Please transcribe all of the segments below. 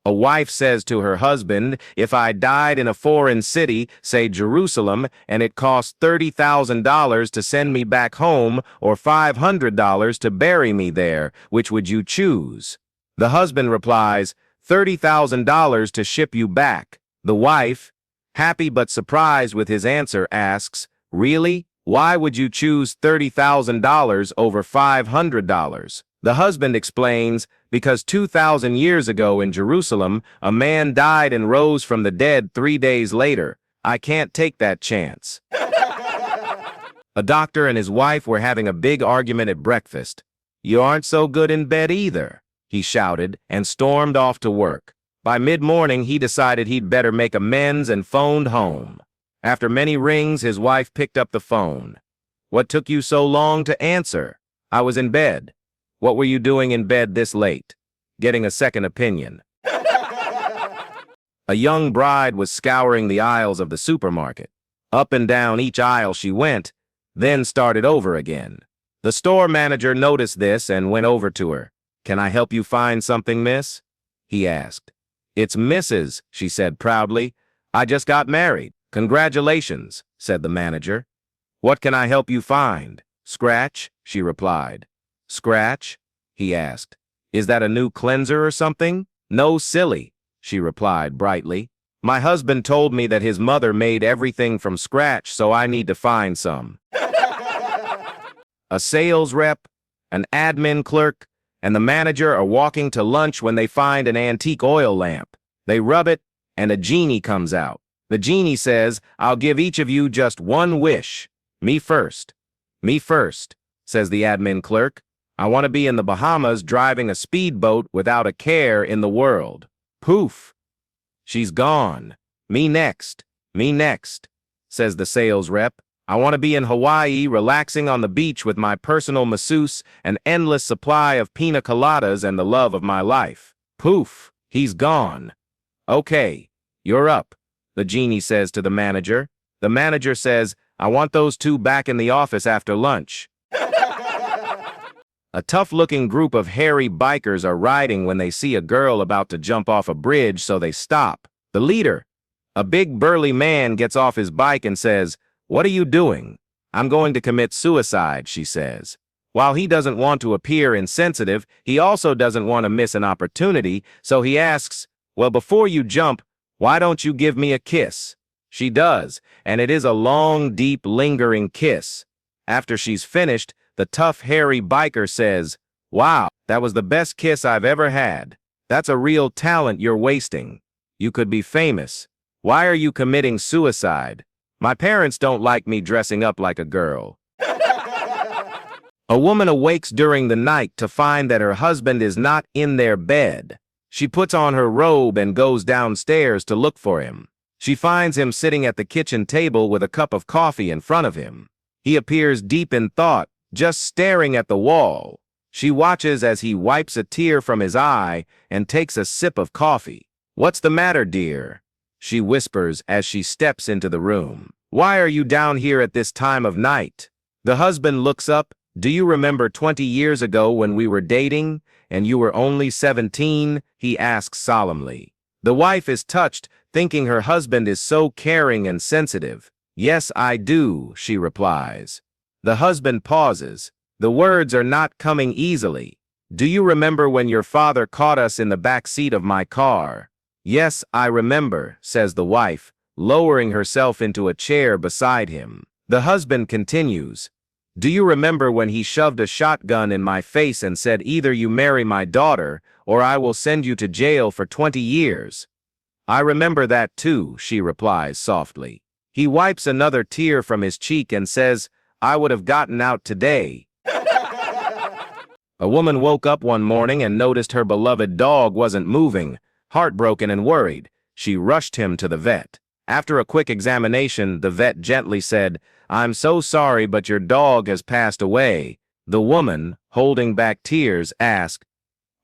A wife says to her husband, if I died in a foreign city, say Jerusalem, and it cost $30,000 to send me back home or $500 to bury me there, which would you choose? The husband replies, $30,000 to ship you back. The wife, happy but surprised with his answer, asks, really? Why would you choose $30,000 over $500? The husband explains, because 2,000 years ago in Jerusalem, a man died and rose from the dead 3 days later. I can't take that chance. A doctor and his wife were having a big argument at breakfast. You aren't so good in bed either, he shouted and stormed off to work. By mid-morning, he decided he'd better make amends and phoned home. After many rings, his wife picked up the phone. What took you so long to answer? I was in bed. What were you doing in bed this late? Getting a second opinion. A young bride was scouring the aisles of the supermarket. Up and down each aisle she went, then started over again. The store manager noticed this and went over to her. Can I help you find something, miss? He asked. It's Mrs., she said proudly. I just got married. Congratulations, said the manager. What can I help you find? Scratch, she replied. Scratch? He asked. Is that a new cleanser or something? No, silly, she replied brightly. My husband told me that his mother made everything from scratch, so I need to find some. A sales rep, an admin clerk, and the manager are walking to lunch when they find an antique oil lamp. They rub it, and a genie comes out. The genie says, I'll give each of you just one wish. Me first. Me first, says the admin clerk. I want to be in the Bahamas driving a speedboat without a care in the world. Poof. She's gone. Me next, says the sales rep. I want to be in Hawaii relaxing on the beach with my personal masseuse, an endless supply of pina coladas and the love of my life. Poof. He's gone. Okay, you're up, the genie says to the manager. The manager says, I want those two back in the office after lunch. A tough-looking group of hairy bikers are riding when they see a girl about to jump off a bridge, so they stop. The leader, a big burly man, gets off his bike and says, What are you doing? I'm going to commit suicide, she says. While he doesn't want to appear insensitive, he also doesn't want to miss an opportunity, so he asks, Well, before you jump, why don't you give me a kiss? She does, and it is a long, deep, lingering kiss. After she's finished, the tough, hairy biker says, Wow, that was the best kiss I've ever had. That's a real talent you're wasting. You could be famous. Why are you committing suicide? My parents don't like me dressing up like a girl. A woman awakes during the night to find that her husband is not in their bed. She puts on her robe and goes downstairs to look for him. She finds him sitting at the kitchen table with a cup of coffee in front of him. He appears deep in thought, just staring at the wall. She watches as he wipes a tear from his eye and takes a sip of coffee. What's the matter, dear? She whispers as she steps into the room. Why are you down here at this time of night? The husband looks up. Do you remember 20 years ago when we were dating and you were only 17? He asks solemnly. The wife is touched, thinking her husband is so caring and sensitive. Yes, I do, she replies. The husband pauses. The words are not coming easily. Do you remember when your father caught us in the back seat of my car? Yes, I remember, says the wife, lowering herself into a chair beside him. The husband continues. Do you remember when he shoved a shotgun in my face and said, either you marry my daughter or I will send you to jail for 20 years? I remember that too, she replies softly. He wipes another tear from his cheek and says, I would have gotten out today. A woman woke up one morning and noticed her beloved dog wasn't moving. Heartbroken and worried, she rushed him to the vet. After a quick examination, the vet gently said, I'm so sorry, but your dog has passed away. The woman, holding back tears, asked,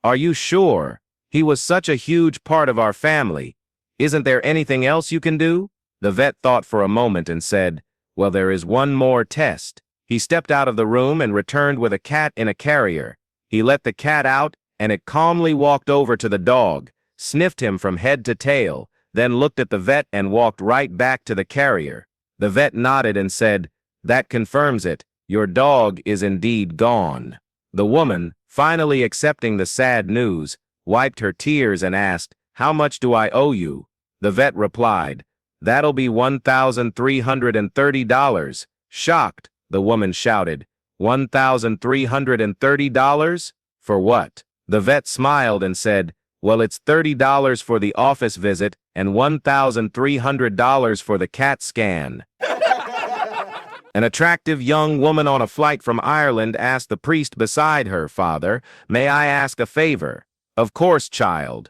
Are you sure? He was such a huge part of our family. Isn't there anything else you can do? The vet thought for a moment and said, Well, there is one more test. He stepped out of the room and returned with a cat in a carrier. He let the cat out, and it calmly walked over to the dog, sniffed him from head to tail, then looked at the vet and walked right back to the carrier. The vet nodded and said, "That confirms it. Your dog is indeed gone." The woman, finally accepting the sad news, wiped her tears and asked, "How much do I owe you?" The vet replied, "That'll be $1,330. Shocked, the woman shouted, $1,330? For what?" The vet smiled and said, "Well, it's $30 for the office visit and $1,300 for the CAT scan." An attractive young woman on a flight from Ireland asked the priest beside her, "Father, may I ask a favor?" "Of course, child."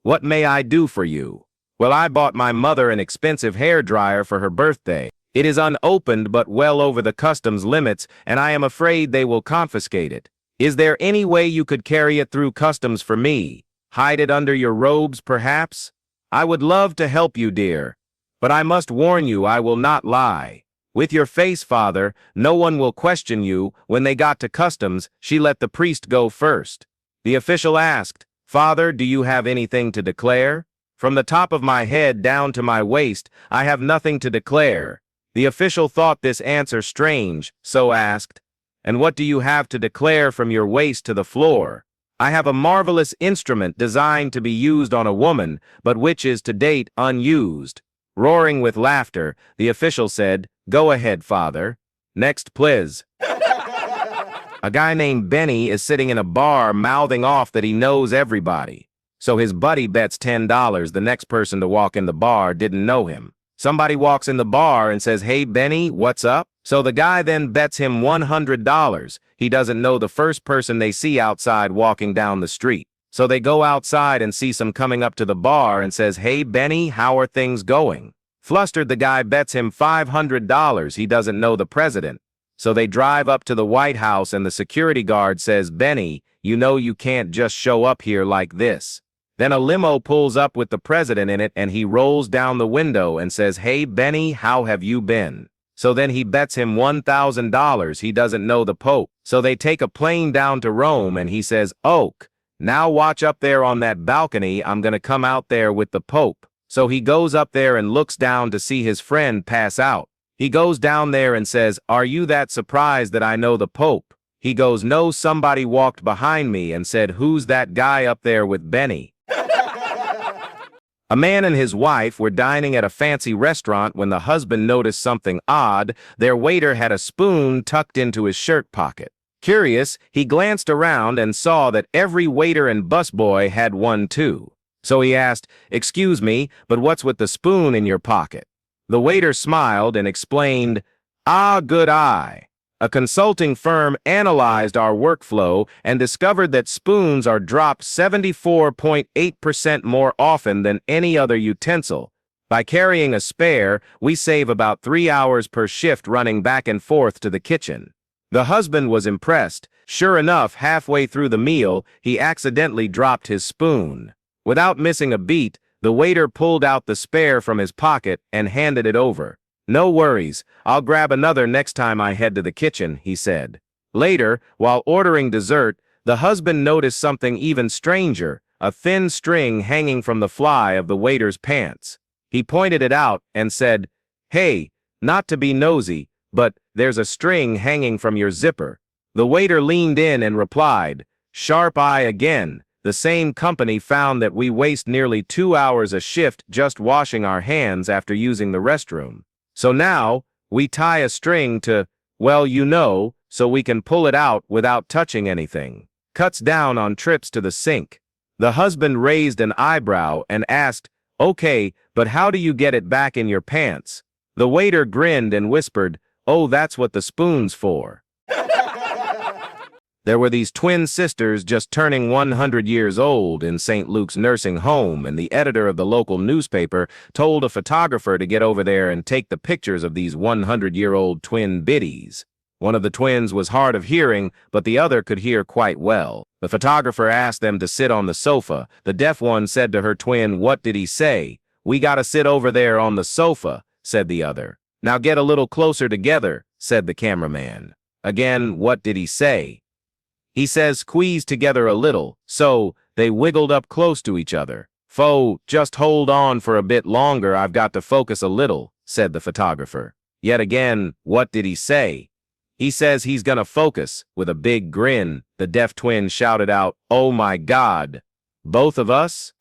"What may I do for you?" "Well, I bought my mother an expensive hair dryer for her birthday. It is unopened but well over the customs limits, and I am afraid they will confiscate it. Is there any way you could carry it through customs for me? Hide it under your robes, perhaps? I would love to help you, dear. But I must warn you, I will not lie. With your face, Father, no one will question you." When they got to customs, she let the priest go first. The official asked, "Father, do you have anything to declare?" "From the top of my head down to my waist, I have nothing to declare." The official thought this answer strange, so asked, "And what do you have to declare from your waist to the floor?" "I have a marvelous instrument designed to be used on a woman, but which is to date unused." Roaring with laughter, the official said, "Go ahead, Father. Next, please." A guy named Benny is sitting in a bar mouthing off that he knows everybody. So his buddy bets $10 the next person to walk in the bar didn't know him. Somebody walks in the bar and says, "Hey, Benny, what's up?" So the guy then bets him $100. He doesn't know the first person they see outside walking down the street. So they go outside and see some coming up to the bar and says, "Hey, Benny, how are things going?" Flustered, the guy bets him $500 he doesn't know the president. So they drive up to the White House and the security guard says, "Benny, you know you can't just show up here like this." Then a limo pulls up with the president in it and he rolls down the window and says, "Hey, Benny, how have you been?" So then he bets him $1,000 he doesn't know the Pope. So they take a plane down to Rome and he says, "Oak, now watch up there on that balcony, I'm gonna come out there with the Pope." So he goes up there and looks down to see his friend pass out. He goes down there and says, "Are you that surprised that I know the Pope?" He goes, "No, somebody walked behind me and said, 'Who's that guy up there with Benny?'" A man and his wife were dining at a fancy restaurant when the husband noticed something odd. Their waiter had a spoon tucked into his shirt pocket. Curious, he glanced around and saw that every waiter and busboy had one too. So he asked, "Excuse me, but what's with the spoon in your pocket?" The waiter smiled and explained, "Ah, good eye. A consulting firm analyzed our workflow and discovered that spoons are dropped 74.8% more often than any other utensil. By carrying a spare, we save about 3 hours per shift running back and forth to the kitchen." The husband was impressed. Sure enough, halfway through the meal, he accidentally dropped his spoon. Without missing a beat, the waiter pulled out the spare from his pocket and handed it over. "No worries, I'll grab another next time I head to the kitchen," he said. Later, while ordering dessert, the husband noticed something even stranger, a thin string hanging from the fly of the waiter's pants. He pointed it out and said, "Hey, not to be nosy, but there's a string hanging from your zipper." The waiter leaned in and replied, "Sharp eye again. The same company found that we waste nearly 2 hours a shift just washing our hands after using the restroom. So now, we tie a string to, well, you know, so we can pull it out without touching anything. Cuts down on trips to the sink." The husband raised an eyebrow and asked, "Okay, but how do you get it back in your pants?" The waiter grinned and whispered, "Oh, that's what the spoon's for." There were these twin sisters just turning 100 years old in St. Luke's nursing home, and the editor of the local newspaper told a photographer to get over there and take the pictures of these 100-year-old twin biddies. One of the twins was hard of hearing, but the other could hear quite well. The photographer asked them to sit on the sofa. The deaf one said to her twin, "What did he say?" "We gotta sit over there on the sofa," said the other. "Now get a little closer together," said the cameraman. Again, "What did he say?" "He says squeeze together a little," so they wiggled up close to each other. Foe, just hold on for a bit longer, I've got to focus a little, said the photographer. Yet again, what did he say? He says he's gonna focus. With a big grin, the deaf twin shouted out, "Oh my God! Both of us?"